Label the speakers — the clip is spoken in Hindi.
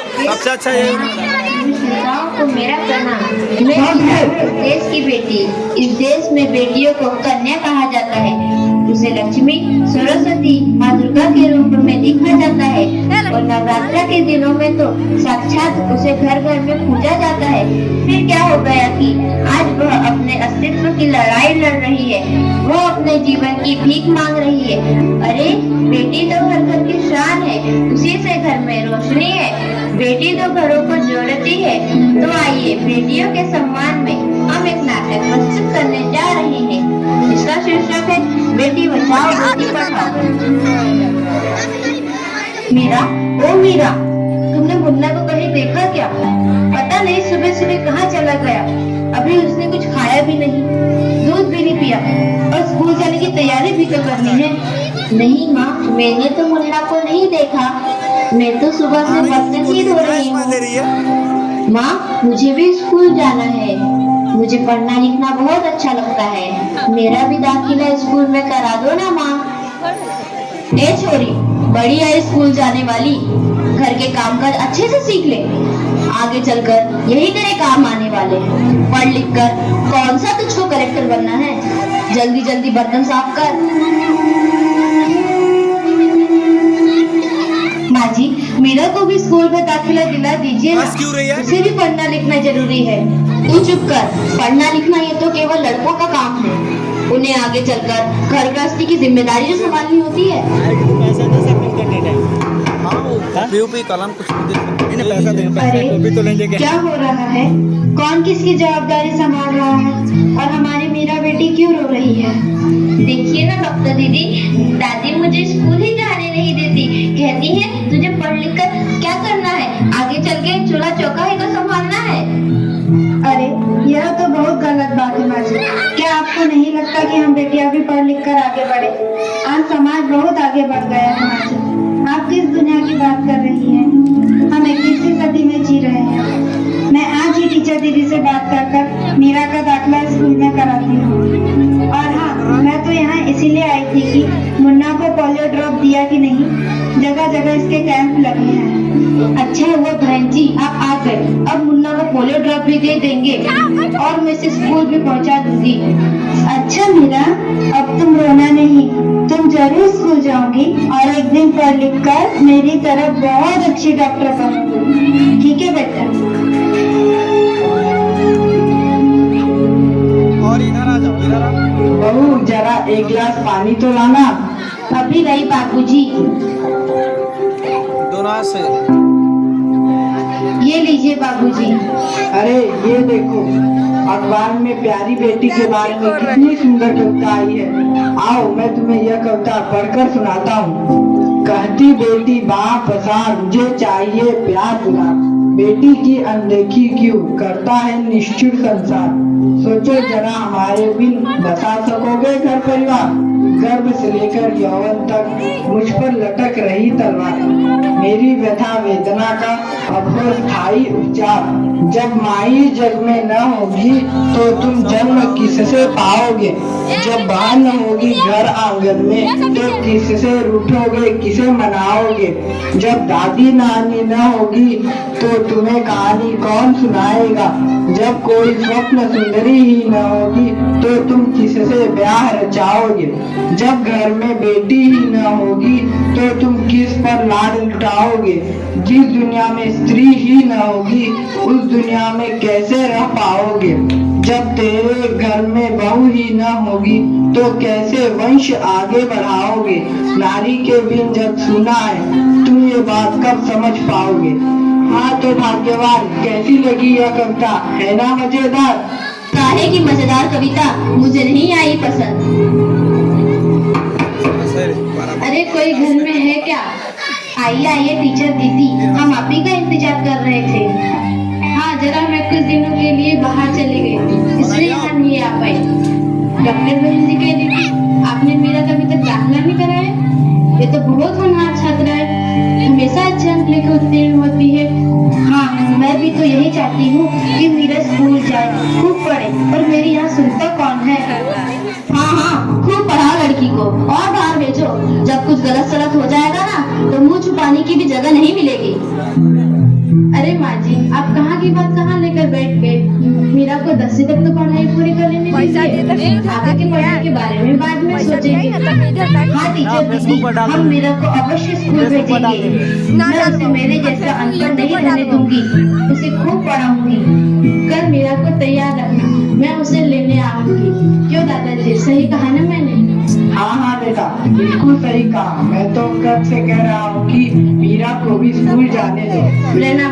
Speaker 1: सबसे अच्छा ये
Speaker 2: को मेरा प्रणाम। मैं देश की बेटी। इस देश में बेटियों को कन्या कहा जाता है। उसे लक्ष्मी, सरस्वती, माँ दुर्गा के रूप में देखा जाता है और नवरात्रा के दिनों में तो साक्षात उसे घर घर में पूजा जाता है। फिर क्या हो गया कि आज वह अपने अस्तित्व की लड़ाई लड़ रही है। वह अपने जीवन की भीख मांग रही है। अरे बेटी तो हर घर की शान है, उसी से घर में रोशनी है। बेटी तो घरों को जोड़ती है। तो आइए बेटियों के सम्मान में हम एक नाटक प्रस्तुत करने जा रहे हैं। इसका शीर्षक है बेटी बचाओ बेटी पढ़ाओ। मीरा, ओ मीरा, तुमने मुन्ना को कहीं देखा क्या? पता नहीं सुबह सुबह कहाँ चला गया। अभी उसने कुछ खाया भी नहीं, दूध भी नहीं पिया और स्कूल जाने की तैयारी भी तो करनी है। नहीं माँ, मैंने तो मुन्ना को नहीं देखा। मैं तो सुबह से बर्तन ही धो रही हूँ। माँ, मुझे भी स्कूल जाना है। मुझे पढ़ना लिखना बहुत अच्छा लगता है। मेरा भी दाखिला स्कूल में करा दो ना माँ। ए छोरी, बड़ी है स्कूल जाने वाली, घर के कामकाज अच्छे से सीख ले। आगे चलकर यही तेरे काम आने वाले। पढ़ लिख कर कौन सा तुझको कलेक्टर बनना है? जल्दी जल्दी बर्तन साफ कर। माँ जी, मीरा को भी स्कूल में दाखिला दिला दीजिए ना। उसे भी पढ़ना लिखना जरूरी है। तू चुप कर। पढ़ना लिखना ये तो केवल लड़कों का काम है। उन्हें आगे चलकर घर गृहस्थी की जिम्मेदारी जो संभालनी होती है।
Speaker 1: कलम कुछ
Speaker 2: पैसा अरे क्या हो रहा है? कौन किसकी जवाबदारी संभाल रहा है? और हमारी मीरा बेटी क्यों रो रही है? देखिए ना डॉक्टर दीदी, दादी मुझे स्कूल ही जाने नहीं देती। कहती है तुझे पढ़ लिख कर क्या करना है, आगे चल के चूल्हा चौका ही तो संभालना है। अरे यह तो बहुत गलत बात है माँ जी। क्या आपको नहीं लगता कि हम बेटियां भी पढ़ लिख कर आगे बढ़े? आज समाज बहुत आगे बढ़ गया है माँ जी। आप किस दुनिया की बात कर रही हैं? हम 21वीं सदी में जी रहे हैं। मैं आज ही टीचर दीदी से बात कर मीरा का दाखिला स्कूल में कराती हूँ। और हाँ, मैं तो यहाँ इसीलिए आई थी कि मुन्ना को पोलियो ड्रॉप दिया कि नहीं। जगह जगह इसके कैंप लगे हैं। अच्छा हुआ बहन जी आप आ गए। अब मुन्ना को पोलियो ड्रॉप भी दे देंगे और मैं इसे स्कूल भी पहुँचा दूंगी। अच्छा मीरा, अब तुम रोना नहीं, तुम जरूर स्कूल जाओगी और एक दिन पढ़ लिख कर मेरी तरफ बहुत अच्छी डॉक्टर बनोगी। ठीक है बेटा?
Speaker 1: और इधर आ जाओ, इधर आ।
Speaker 3: बहू जरा एक गिलास पानी तो लाना।
Speaker 2: अभी नहीं बाबूजी।
Speaker 1: दोनों से
Speaker 2: ये लीजिए बाबूजी।
Speaker 3: अरे ये देखो, अखबार में प्यारी बेटी के बारे में कितनी सुंदर कविता आई है। आओ मैं तुम्हें यह कविता पढ़कर सुनाता हूँ। कहती बेटी बाप पसार, मुझे चाहिए प्यार दुलार। बेटी की अनदेखी क्यों करता है निष्ठुर संसार। सोचो जरा हमारे बिन बसा सकोगे घर परिवार। गर्भ से लेकर यौवन तक मुझ पर लटक रही तलवार। मेरी व्यथा वेदना का अब हो स्थायी उपचार। जब माई जग में न होगी तो तुम जन्म किससे पाओगे। जब बहन न होगी घर आंगन में तो किससे रूठोगे, किसे मनाओगे। जब दादी नानी न होगी तो तुम्हें कहानी कौन सुनाएगा। जब कोई स्वप्न सुंदरी ही न होगी तो तुम किससे ब्याह रचाओगे। जब घर में बेटी ही न होगी तो तुम किस पर लाड लुटाओगे। जिस दुनिया में स्त्री ही न होगी उस दुनिया में कैसे रह पाओगे। जब तेरे घर में बहू ही न होगी तो कैसे वंश आगे बढ़ाओगे। नारी के बिन जग सुना है, तुम ये बात कब समझ पाओगे। हाँ तो भाग्यवान, कैसी लगी यह कविता, है ना मजेदार?
Speaker 2: काहे की मजेदार कविता मुझे नहीं आई पसंद। अरे कोई घर में है क्या? आइए आइए टीचर दीदी, हम आप ही का इंतजार कर रहे थे। हाँ जरा मैं कुछ दिनों के लिए बाहर चले गए, इसलिए यहाँ नहीं आ पाई। डॉक्टर बहन जी कह रही आपने मेरा कभी तक दाखिला नहीं कराया। ये तो बहुत होनहार छात्र है, हमेशा अच्छे अंक लेकर उत्तीर्ण होती है। हाँ मैं भी तो यही चाहती हूँ कि मेरा स्कूल जाए, खूब पढ़े, और मेरी यहाँ सुनता कौन है। हाँ हाँ खूब पढ़ाओ लड़की को और बाहर भेजो। जब कुछ गलत सलत हो जाएगा ना तो मुंह छुपाने की भी जगह नहीं मिलेगी। अरे माँ जी, आप कहाँ की बात कहाँ लेकर बैठ गए। मीरा को 10वीं तक तो पढ़ाई पूरी कर लेने दीजिए, आगे के पढ़ाई के बारे में बाद में सोचेंगे। हाँ टीचर दीदी, हम मीरा को अवश्य स्कूल भेजेंगे। मैं उसे मेरे जैसा अनपढ़ नहीं रहने दूंगी, उसे खूब पढ़ाऊंगी। कल मीरा को तैयार रखना, मैं उसे लेने आऊंगी। क्यों दादाजी, सही कहा ना मैंने?
Speaker 3: हाँ हाँ बेटा, बिल्कुल सही कहा। मैं तो कब से कह रहा हूँ कि मीरा को भी स्कूल जाने दो।
Speaker 2: रहना